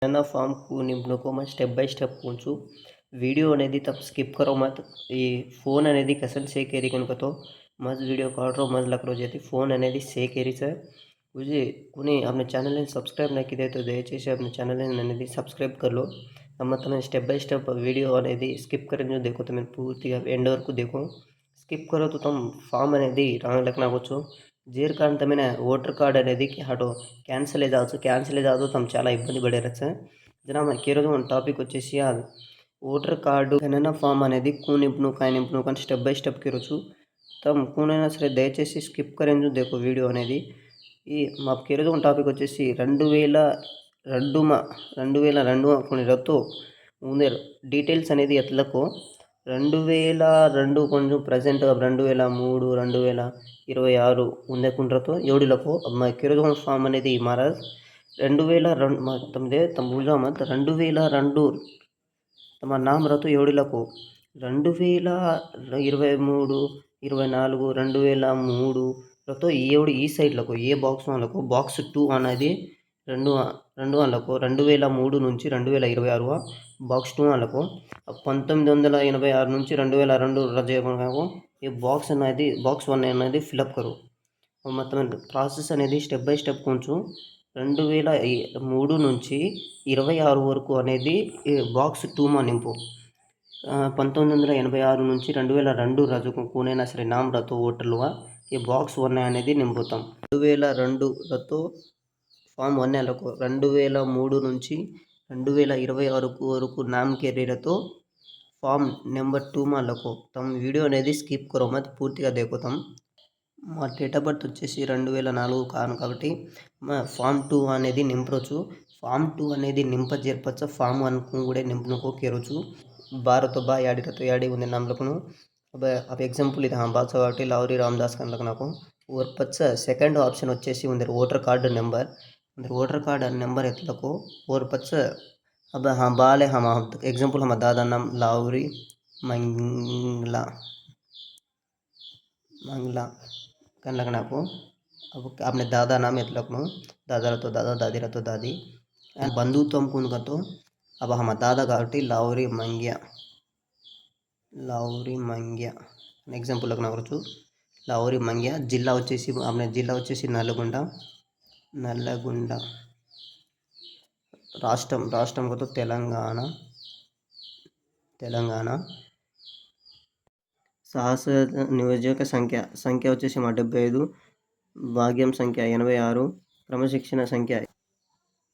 ना फॉर्म को निम्न को मैं स्टेप बाय स्टेप पूछूँ वीडियो అనేది तब स्किप करो मत ఈ ఫోన్ అనేది కసల్ సేకేరి కనుకతో मत वीडियो काट रहा मत लग रहा जाती फ़ोन అనేది సేకేరి సార్ मुझे कोई अपने चैनल ने सब्सक्राइब नहीं किया तो దయచేసి अपने चैनल ने सब्सक्राइब कर लो मतलब मैं स्टेप बाय स्टेप वीडियो అనేది स्किप करें जो देखो तो मैं पूर्ति एंड वరకు देखो स्किप करो तो तुम फॉर्म అనేది రాగలకనవచ్చు జీర్ కాంతమైన ఓటర్ కార్డ్ అనేది అటు క్యాన్సిల్ కాదు తమ చాలా ఇబ్బంది పడేరచ్చు జనా మనకి ఈరోజు మన టాపిక్ వచ్చేసి ఓటర్ కార్డు ఏమైనా ఫామ్ అనేది కూనింపును కాయనింపును కానీ స్టెప్ బై స్టెప్ కిరొచ్చు తమ కూనైనా సరే దయచేసి స్కిప్ కరెంజ్ దేకో వీడియో అనేది ఈ మాకు ఈరోజు మన టాపిక్ వచ్చేసి 2002 కొన్ని రత్తు ఉందే డీటెయిల్స్ అనేది ఎట్లకో 2002 కొంచెం ప్రెಸೆಂಟ್ 2003 2026 ಒಂದೇ ಕುಂಡ್ರತು ಏಳಿಲಕು ಕಿರುದು ಫಾರ್ಮ್ అనేది మహారాజ్ 2002 తమదే తమ మత్ 2002 తమ నామ రతు ఏడిలకు 2023 24 2003 రతు ఏడు ఈ సైడ్లకు ఏ బాక్స్ వాళ్ళకు బాక్స్ 2 అనేది రెండు వాళ్ళకు 2003 నుంచి 2026 బాక్స్ 2 వాళ్ళకు 1986 నుంచి 2002 రజకు ఈ బాక్స్ అనేది బాక్స్ 1 అనేది ఫిలప్ కరు మొత్తం ప్రాసెస్ అనేది స్టెప్ బై స్టెప్ కొంచెం 2003 నుంచి 26 వరకు అనేది బాక్స్ 2 మా నింపు 1986 నుంచి 2002 రజకు కూనైనా సరే నామ్ రతో ఓటర్లుగా ఈ బాక్స్ 1 అనేది నింపుతాం 2002 రతో ఫామ్ 1 నెలకు 2003 నుంచి 2026 వరకు నామ్ కెరీర్తో ఫామ్ నెంబర్ 2 మాలకు తమ వీడియో అనేది స్కిప్ కరో మత్ పూర్తిగా దేకుతాం మా డేట్ ఆఫ్ బర్త్ వచ్చేసి 2004 కాను కాబట్టి మా ఫామ్ 2 అనేది నింపరొచ్చు ఫామ్ 2 అనేది నింపజేర్పచ్చ ఫామ్ 1 కూడా నింపునుకో కేరొచ్చు బారతో బా యాడితో యాడి ఉంది నమ్మలకును अब एग्जांपल ఇది బాచవాటి లౌరి రామదాస్ కనులకు నాకు ఓర్పచ్చ సెకండ్ ఆప్షన్ వచ్చేసి ఉంది voter card number voter card number एतलको और पच्च अब हाँ बाले हम एग्जांपल हम दादा नाम लाउरी मंगला मंगला कन लगना को अब अपने दादा नाम एतलकनो दादा तो दादा दादी तो दादी बंधुत्व कौन का तो अब हम दादा కాబట్టి लाउरी मंग्या एग्जांपल लगना वरचू लाउरी मंग्या जिला వచ్చేసి अपने जिला వచ్చేసి నల్లగొండ రాష్ట్రం को तो తెలంగాణ సాహస నియోజక సంఖ్య వచ్చేసి 75 భాగ్యం సంఖ్య 86 క్రమశిక్షణ సంఖ్య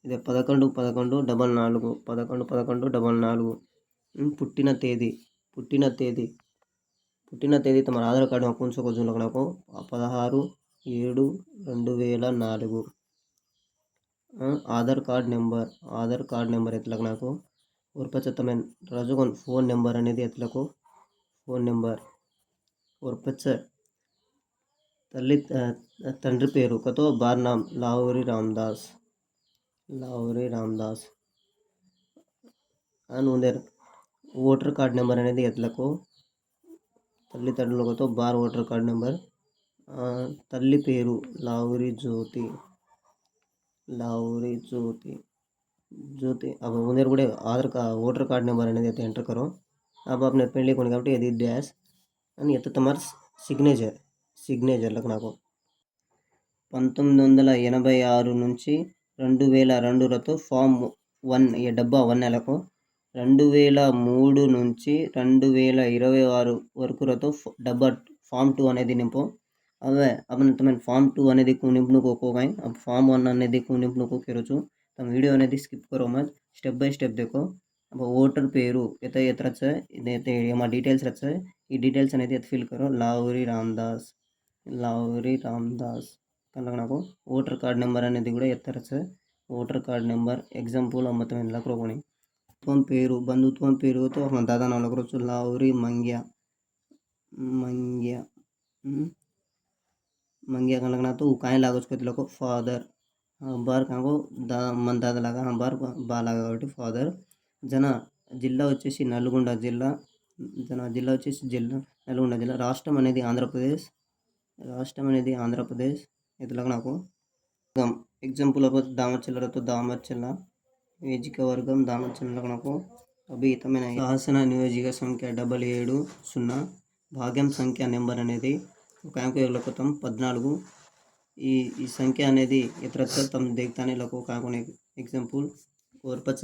ఇది 11 పుట్టిన తేదీ తమ ఆధార్ కార్డు కొంచెం నాకు 16/7/2004 आधार कार्ड नंबर एतलक नाको और पचतमें रजुगन फोन नंबर अनेदी एतलको फोन नंबर और पच तल्ली तंड्री पेरू कतो बार नाम लाहौरी रामदास अन उंदेर वोटर कार्ड नंबर अनेदी एतलको तल्ली तंड्रुलको तो बार वोटर कार्ड नंबर तल्ली पेरू लाहौरी ज्योति अब उन्हें కూడా आधार का वोटर कार्ड नंबर అనేది అయితే ఎంటర్ करो अब आपने పెళ్లి కొని కాబట్టి ఇది డాష్ అని ఎత్త తమర్ సిగ్నేచర్లకు నాకు 1986 నుంచి 2002 రతో ఫామ్ 1 ఈ డబ్బా 1 నెలకు 2003 నుంచి 2026 వరకు రతో డబ్బా ఫామ్ 2 అనేది నింపు अवे अपन तुम्हें फॉर्म 2 అనేది निम्पनु को गए अब फॉर्म 1 అనేది निम्पनु को केरोचु तुम वीडियो అనేది स्किप करो मत स्टेप बाय स्टेप देखो अब वोटर पेरू एत रच इदైతే మా డీటెయిల్స్ రచ ఈ డీటెయిల్స్ అనేది ఫిల్ करो लाहौरी रामदास కనుక నాకు ఓటర్ కార్డ్ నెంబర్ అనేది కూడా ఎత్తరచ ఓటర్ కార్డ్ నెంబర్ एग्जांपल మొత్తం లక్రోకొని బంధుత్వం పేరుతో మన దాదా నామ లక్రోచు लाहौरी मंग्या कन लगना तो काहे लागो को फादर बार काको मन दादा लगा हम बार बा लगा కాబట్టి फादर जना జిల్లా వచ్చేసి నల్గొండ జిల్లా నల్గొండ జిల్లా రాష్ట్రం అనేది ఆంధ్రప్రదేశ్ ఇట్లా నాకు ఎగ్జాంపుల్ దామర్చెల్ల నియోజకవర్గం దామచర్లకు అభిహితమైన శాసన నియోజక సంఖ్య 770 భాగ్యం సంఖ్య నెంబర్ అనేది ఒక అంకెలకతం 14 ఈ సంఖ్య అనేది ఇతరత్ర తమ देखताने लोगों का एग्जांपल और पच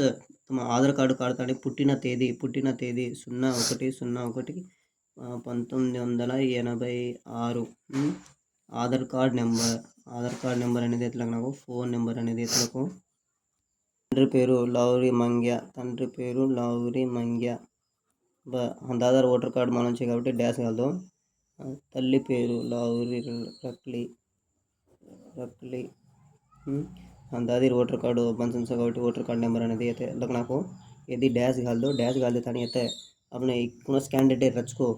తమ ఆధార్ కార్డు కాడతానే పుట్టిన తేదీ 01/01 1986 ఆధార్ కార్డ్ నెంబర్ అనేది ఎట్లా నాకు ఫోన్ నెంబర్ అనేది ఎట్లకు తండ్రి పేరు లావురి మంగ్య అందాదారు ఓటర్ కార్డు మనం నుంచి కాబట్టి డాష్ కాదు తల్లి పేరు లావురి రక్లి अंदादी वोटर कार्ड बंसन सा वोटर कार्ड नंबर అనేది అయితే నాకు यदि डैश डाल दो तानी అయితే अपने कुणस कैंडिडेट रचको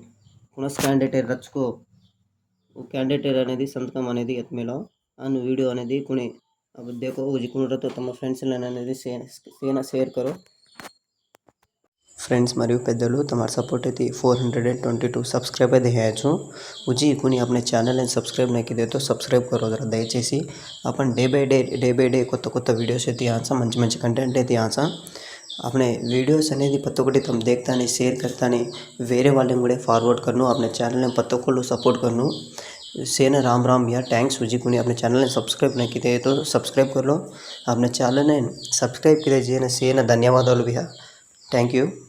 वो कैंडिडेट అనేది సంతకం అనేది ఎత్మేలో అన్ వీడియో అనేది कुने अब देखो कुण तो तम फ्रेंड्स అనేది शेयर करो फ्रेंड्स मरियु पेद्दलु तमार सपोर्ट అయితే 422 सब्सक्राइब అయితే చేయొచ్చు उजी कुनी अपने चैनल ने सब्सक्राइब नहीं किए तो सब्सक्राइब करो जरा दयచేసి अपन डे बाय डे కొత్త వీడియోస్ అయితే यहाँ మంచి కంటెంట్ అయితే यहाँ अपने वीडियोस అనేది ప్రతి ఒక్కటి तुम देखता नहीं शेयर करता नहीं వేరే వాళ్ళని కూడా फॉरवर्ड करनो अपने चैनल ने प्रति ఒక్కళ్ళు सपोर्ट करनो सेना राम भैया थैंक्स उजी कुनी अपने चैनल ने सब्सक्राइब नहीं किए तो सब्सक्राइब कर लो अपने चैनल ने सब्सक्राइब किए सेना धन्यवाद भैया थैंक यू।